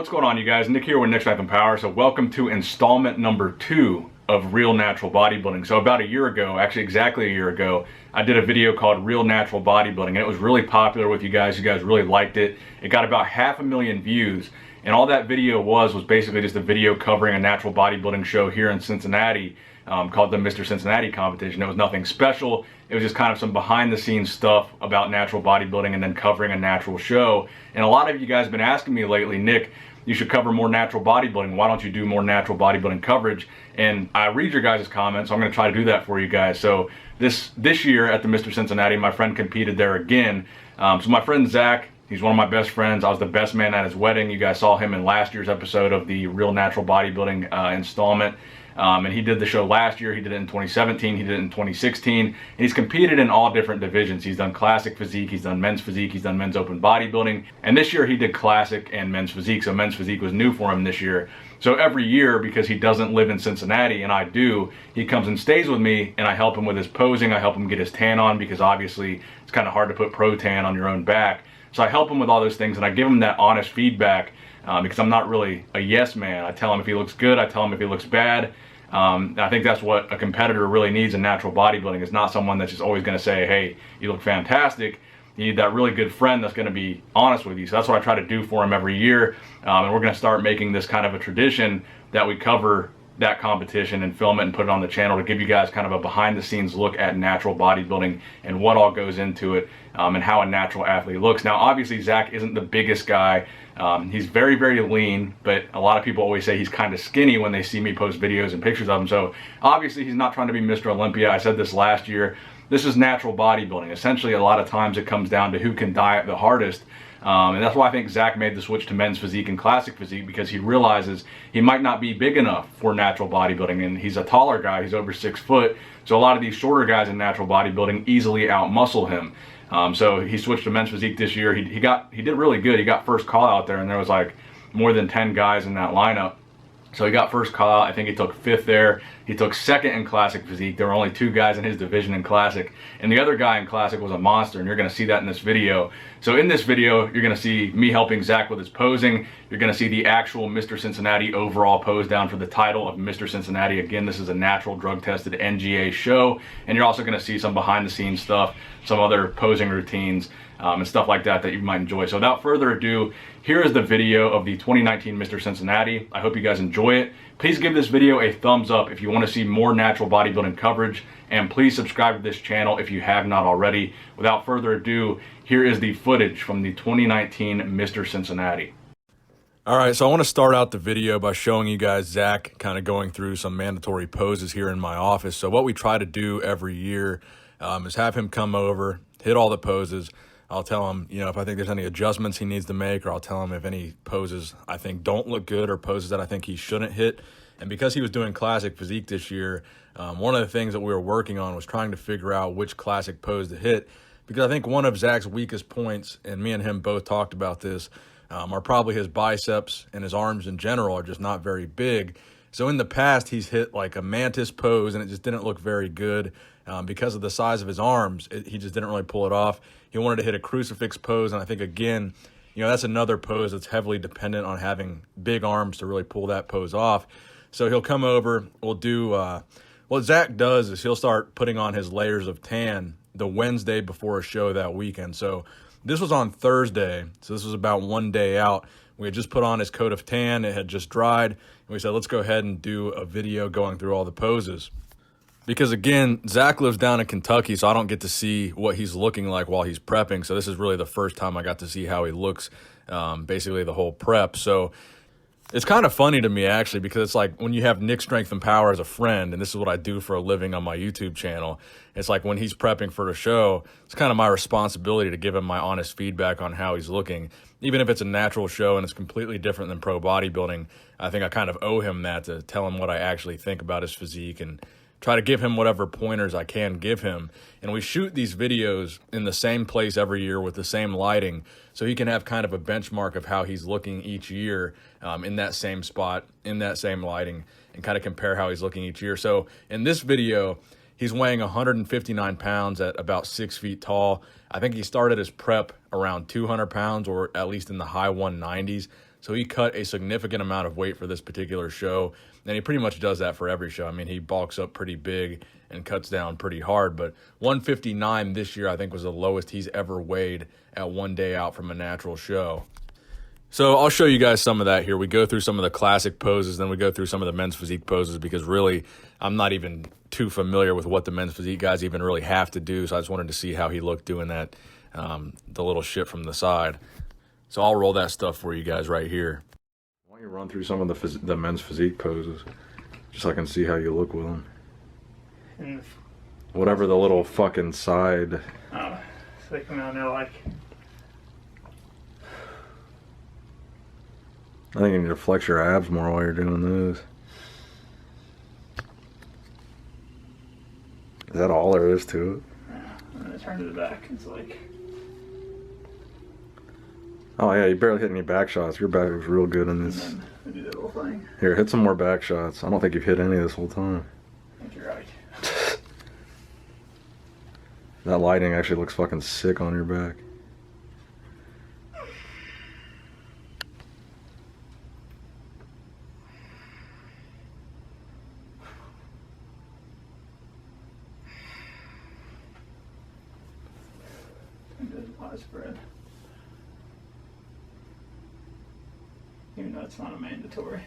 What's going on, you guys? Nick here with Nick Strength and Power. So welcome to installment number 2 of Real Natural Bodybuilding. So about a year ago, actually exactly a year ago, I did a video called Real Natural Bodybuilding, and it was really popular with you guys. You guys really liked it. It got about 500,000 views, and all that video was basically just a video covering a natural bodybuilding show here in Cincinnati called the Mr. Cincinnati competition. It was nothing special. It was just kind of some behind the scenes stuff about natural bodybuilding and then covering a natural show. And a lot of you guys have been asking me lately, Nick, you should cover more natural bodybuilding. Why don't you do more natural bodybuilding coverage? And I read your guys' comments, so I'm going to try to do that for you guys. So this year at the Mr. Cincinnati, my friend competed there again. So my friend Zach, he's one of my best friends. I was the best man at his wedding. You guys saw him in last year's episode of the Real Natural Bodybuilding installment. And he did the show last year. He did it in 2017. He did it in 2016. And he's competed in all different divisions. He's done classic physique. He's done men's physique. He's done men's open bodybuilding. And this year he did classic and men's physique. So men's physique was new for him this year. So every year, because he doesn't live in Cincinnati and I do, he comes and stays with me and I help him with his posing. I help him get his tan on because obviously it's kind of hard to put pro tan on your own back. So I help him with all those things and I give him that honest feedback because I'm not really a yes man. I tell him if he looks good, I tell him if he looks bad. I think that's what a competitor really needs in natural bodybuilding. Is not someone that's just always going to say, hey, you look fantastic. You need that really good friend that's going to be honest with you. So that's what I try to do for him every year. And we're going to start making this kind of a tradition that we cover that competition and film it and put it on the channel to give you guys kind of a behind the scenes look at natural bodybuilding and what all goes into it and how a natural athlete looks. Now obviously Zach isn't the biggest guy. He's very, very lean, but a lot of people always say he's kind of skinny when they see me post videos and pictures of him. So obviously he's not trying to be Mr. Olympia. I said this last year. This is natural bodybuilding. Essentially, a lot of times it comes down to who can diet the hardest. And that's why I think Zach made the switch to men's physique and classic physique, because he realizes he might not be big enough for natural bodybuilding. And he's a taller guy. He's over 6 foot. So a lot of these shorter guys in natural bodybuilding easily outmuscle him. So he switched to men's physique this year. He did really good. He got first call out there, and there was like more than 10 guys in that lineup. So he got first call out. I think he took 5th there. He took 2nd in classic physique. There were only 2 guys in his division in classic, and the other guy in classic was a monster, and you're going to see that in this video. So in this video, you're going to see me helping Zach with his posing. You're going to see the actual Mr. Cincinnati overall pose down for the title of Mr. Cincinnati. Again, this is a natural drug-tested NGA show, and you're also going to see some behind-the-scenes stuff, some other posing routines, and stuff like that that you might enjoy. So without further ado, here is the video of the 2019 Mr. Cincinnati. I hope you guys enjoy it. Please give this video a thumbs up if you want to see more natural bodybuilding coverage, and please subscribe to this channel if you have not already. Without further ado, here is the footage from the 2019 Mr. Cincinnati. All right, so I want to start out the video by showing you guys Zach kind of going through some mandatory poses here in my office. So what we try to do every year is have him come over, hit all the poses. I'll tell him, you know, if I think there's any adjustments he needs to make, or I'll tell him if any poses I think don't look good or poses that I think he shouldn't hit. And because he was doing classic physique this year, one of the things that we were working on was trying to figure out which classic pose to hit. Because I think one of Zach's weakest points, and me and him both talked about this, are probably his biceps, and his arms in general are just not very big. So in the past, he's hit like a mantis pose, and it just didn't look very good. Because of the size of his arms, he just didn't really pull it off. He wanted to hit a crucifix pose, and I think, again, you know, that's another pose that's heavily dependent on having big arms to really pull that pose off. So he'll come over, we'll do, what Zach does is he'll start putting on his layers of tan the Wednesday before a show that weekend. So this was on Thursday, so this was about 1 day out. We had just put on his coat of tan, it had just dried, and we said, let's go ahead and do a video going through all the poses. Because again, Zach lives down in Kentucky, so I don't get to see what he's looking like while he's prepping. So this is really the first time I got to see how he looks, basically the whole prep. So it's kind of funny to me, actually, because it's like when you have Nick Strength and Power as a friend, and this is what I do for a living on my YouTube channel, it's like when he's prepping for the show, it's kind of my responsibility to give him my honest feedback on how he's looking. Even if it's a natural show and it's completely different than pro bodybuilding, I think I kind of owe him that, to tell him what I actually think about his physique and try to give him whatever pointers I can give him. And we shoot these videos in the same place every year with the same lighting, so he can have kind of a benchmark of how he's looking each year in that same spot, in that same lighting, and kind of compare how he's looking each year. So in this video, he's weighing 159 pounds at about 6 feet tall. I think he started his prep around 200 pounds, or at least in the high 190s. So he cut a significant amount of weight for this particular show, and he pretty much does that for every show. I mean, he bulks up pretty big and cuts down pretty hard, but 159 this year I think was the lowest he's ever weighed at one day out from a natural show. So I'll show you guys some of that here. We go through some of the classic poses, then we go through some of the men's physique poses, because really I'm not even too familiar with what the men's physique guys even really have to do. So I just wanted to see how he looked doing that, the little shit from the side. So I'll roll that stuff for you guys right here. Why don't you run through some of the men's physique poses, just so I can see how you look with them. Whatever the little fucking side. Oh, so they come out there like. I think you need to flex your abs more while you're doing those. Is that all there is to it? Yeah, and then I turn to the back. It's like. Oh yeah, you barely hit any back shots. Your back was real good in this. And then I do that little thing. Here, hit some more back shots. I don't think you've hit any this whole time. I think you're right. That lighting actually looks fucking sick on your back. Spread. Even though it's not a mandatory.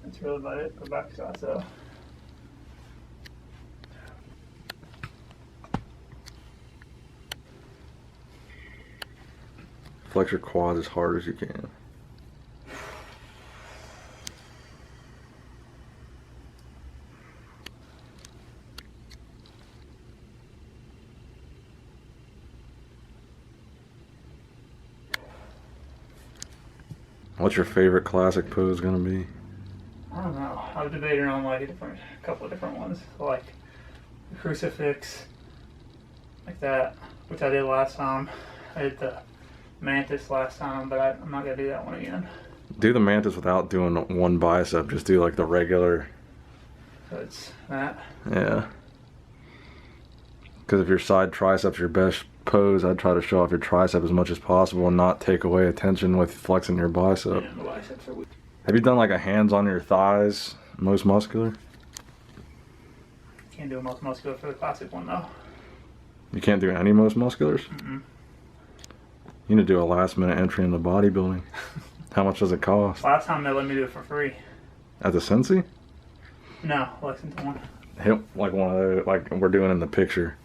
That's really about it for back shots though. Flex your quads as hard as you can. What's your favorite classic pose gonna be? I don't know. I was debating on like a couple of different ones, like the crucifix, like that, which I did last time. I did the mantis last time, but I'm not gonna do that one again. Do the mantis without doing one bicep. Just do like the regular. So it's that. Yeah. Because if your side tricep's your best pose, I'd try to show off your tricep as much as possible and not take away attention with flexing your bicep. And the biceps are weak. Have you done like a hands on your thighs, most muscular? Can't do a most muscular for the classic one though. You can't do any most musculars? Mm-mm. You need to do a last minute entry into bodybuilding. How much does it cost? Last time they let me do it for free. At the Cincy? No, Lexington one. Hit like one of those, like we're doing in the picture.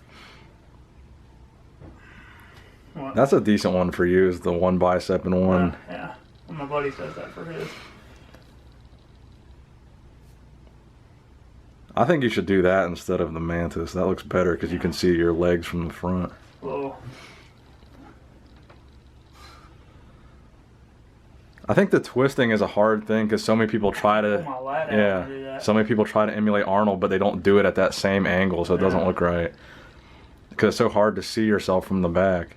What? That's a decent one for you, is the one bicep and one. Yeah. Well, my buddy says that for his. I think you should do that instead of the mantis. That looks better because you can see your legs from the front. Whoa. I think the twisting is a hard thing because so many people try to. Pull my lat out and do Yeah. that. So many people try to emulate Arnold, but they don't do it at that same angle, so it doesn't look right. Because it's so hard to see yourself from the back.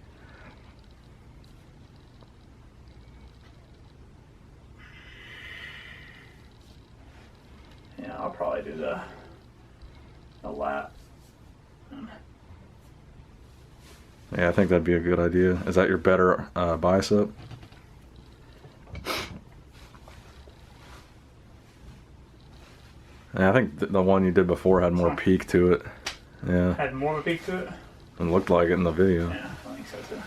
Yeah, I'll probably do the lat. Yeah, I think that'd be a good idea. Is that your better bicep? Yeah, I think the one you did before had more peak to it. Yeah, Had more of a peak to it? it looked like it in the video. Yeah, I think so too.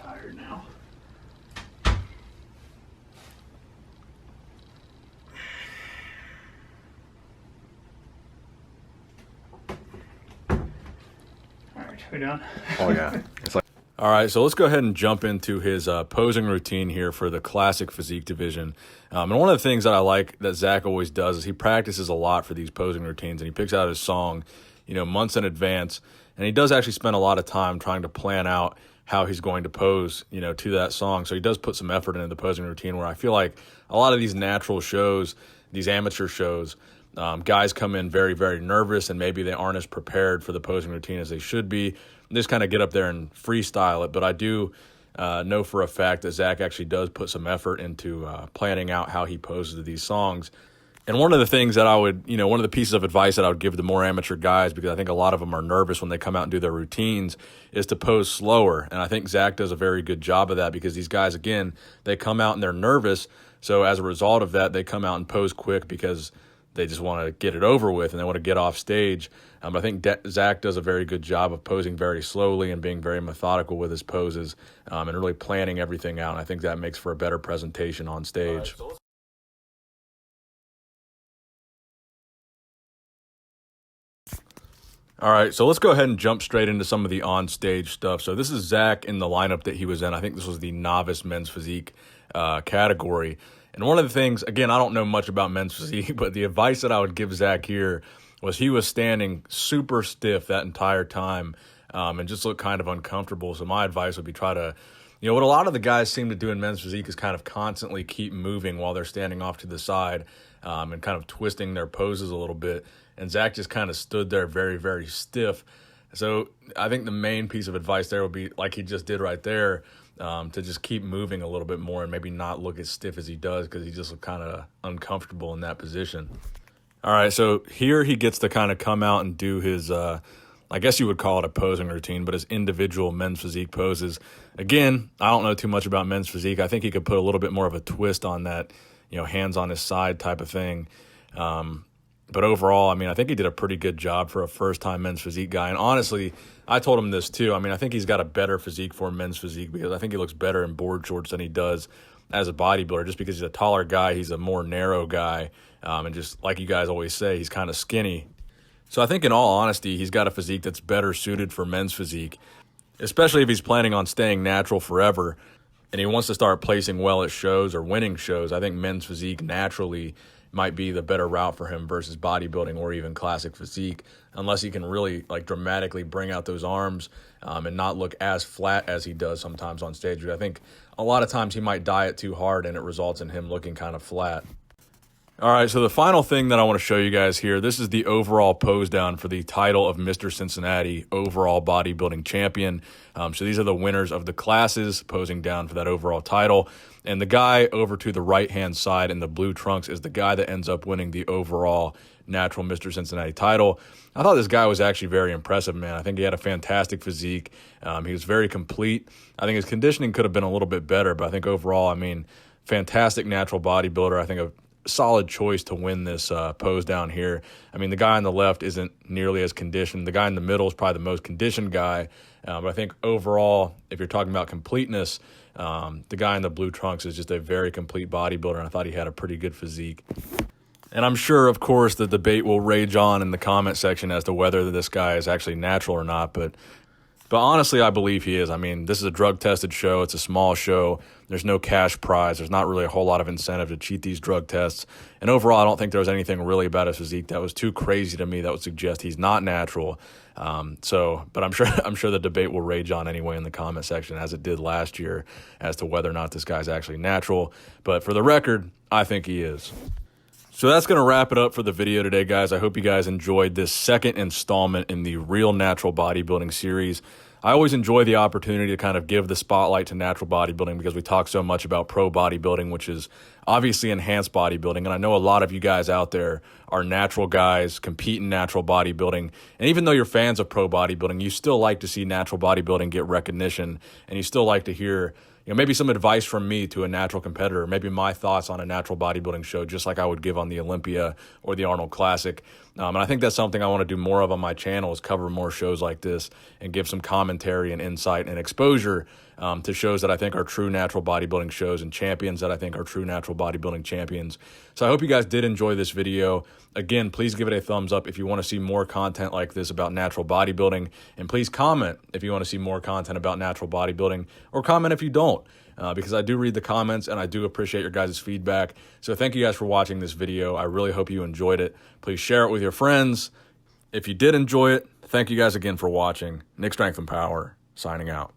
Tired now. Alright, we done? Oh yeah, it's like. All right, so let's go ahead and jump into his posing routine here for the classic physique division. And one of the things that I like that Zach always does is he practices a lot for these posing routines, and he picks out his song, months in advance. And he does actually spend a lot of time trying to plan out how he's going to pose, to that song. So he does put some effort into the posing routine, where I feel like a lot of these natural shows, these amateur shows, guys come in very, very nervous, and maybe they aren't as prepared for the posing routine as they should be. Just kind of get up there and freestyle it. But I do know for a fact that Zach actually does put some effort into planning out how he poses to these songs. And one of the things that I would, one of the pieces of advice that I would give to more amateur guys, because I think a lot of them are nervous when they come out and do their routines, is to pose slower. And I think Zach does a very good job of that, because these guys, again, they come out and they're nervous. So as a result of that, they come out and pose quick because they just want to get it over with and they want to get off stage. I think Zach does a very good job of posing very slowly and being very methodical with his poses, and really planning everything out. And I think that makes for a better presentation on stage. All right, so let's go ahead and jump straight into some of the on-stage stuff. So this is Zach in the lineup that he was in. I think this was the novice men's physique category. And one of the things, again, I don't know much about men's physique, but the advice that I would give Zach here was he was standing super stiff that entire time, and just looked kind of uncomfortable. So my advice would be try to, what a lot of the guys seem to do in men's physique is kind of constantly keep moving while they're standing off to the side, and kind of twisting their poses a little bit. And Zach just kind of stood there very, very stiff. So I think the main piece of advice there would be, like he just did right there, to just keep moving a little bit more and maybe not look as stiff as he does, because he just looked kind of uncomfortable in that position. All right, so here he gets to kind of come out and do his, I guess you would call it a posing routine, but his individual men's physique poses. Again, I don't know too much about men's physique. I think he could put a little bit more of a twist on that, hands on his side type of thing. But overall, I think he did a pretty good job for a first-time men's physique guy. And honestly, I told him this too. I think he's got a better physique for men's physique, because I think he looks better in board shorts than he does as a bodybuilder, just because he's a taller guy, he's a more narrow guy, and just like you guys always say, he's kind of skinny. So I think in all honesty, he's got a physique that's better suited for men's physique, especially if he's planning on staying natural forever and he wants to start placing well at shows or winning shows. I think men's physique naturally might be the better route for him versus bodybuilding or even classic physique, unless he can really dramatically bring out those arms, and not look as flat as he does sometimes on stage. I think a lot of times he might diet too hard and it results in him looking kind of flat. All right, so the final thing that I want to show you guys here, this is the overall pose down for the title of Mr. Cincinnati overall bodybuilding champion. So these are the winners of the classes posing down for that overall title. And the guy over to the right-hand side in the blue trunks is the guy that ends up winning the overall natural Mr. Cincinnati title. I thought this guy was actually very impressive, man. I think he had a fantastic physique. He was very complete. I think his conditioning could have been a little bit better, but I think overall, fantastic natural bodybuilder. I think a solid choice to win this pose down here. The guy on the left isn't nearly as conditioned. The guy in the middle is probably the most conditioned guy. But I think overall, if you're talking about completeness, the guy in the blue trunks is just a very complete bodybuilder, and I thought he had a pretty good physique. And I'm sure, of course, the debate will rage on in the comment section as to whether this guy is actually natural or not, but honestly, I believe he is. This is a drug-tested show. It's a small show. There's no cash prize. There's not really a whole lot of incentive to cheat these drug tests. And overall, I don't think there was anything really about his physique that was too crazy to me that would suggest he's not natural. But I'm sure the debate will rage on anyway in the comment section, as it did last year, as to whether or not this guy's actually natural. But for the record, I think he is. So that's going to wrap it up for the video today, guys. I hope you guys enjoyed this second installment in the Real Natural Bodybuilding series. I always enjoy the opportunity to kind of give the spotlight to natural bodybuilding, because we talk so much about pro bodybuilding, which is obviously enhanced bodybuilding. And I know a lot of you guys out there are natural guys, compete in natural bodybuilding. And even though you're fans of pro bodybuilding, you still like to see natural bodybuilding get recognition, and you still like to hear maybe some advice from me to a natural competitor, maybe my thoughts on a natural bodybuilding show, just like I would give on the Olympia or the Arnold Classic. And I think that's something I want to do more of on my channel, is cover more shows like this and give some commentary and insight and exposure to shows that I think are true natural bodybuilding shows, and champions that I think are true natural bodybuilding champions. So I hope you guys did enjoy this video. Again, please give it a thumbs up if you want to see more content like this about natural bodybuilding. And please comment if you want to see more content about natural bodybuilding, or comment if you don't, because I do read the comments and I do appreciate your guys' feedback. So thank you guys for watching this video. I really hope you enjoyed it. Please share it with your friends. If you did enjoy it, thank you guys again for watching. Nick Strength and Power, signing out.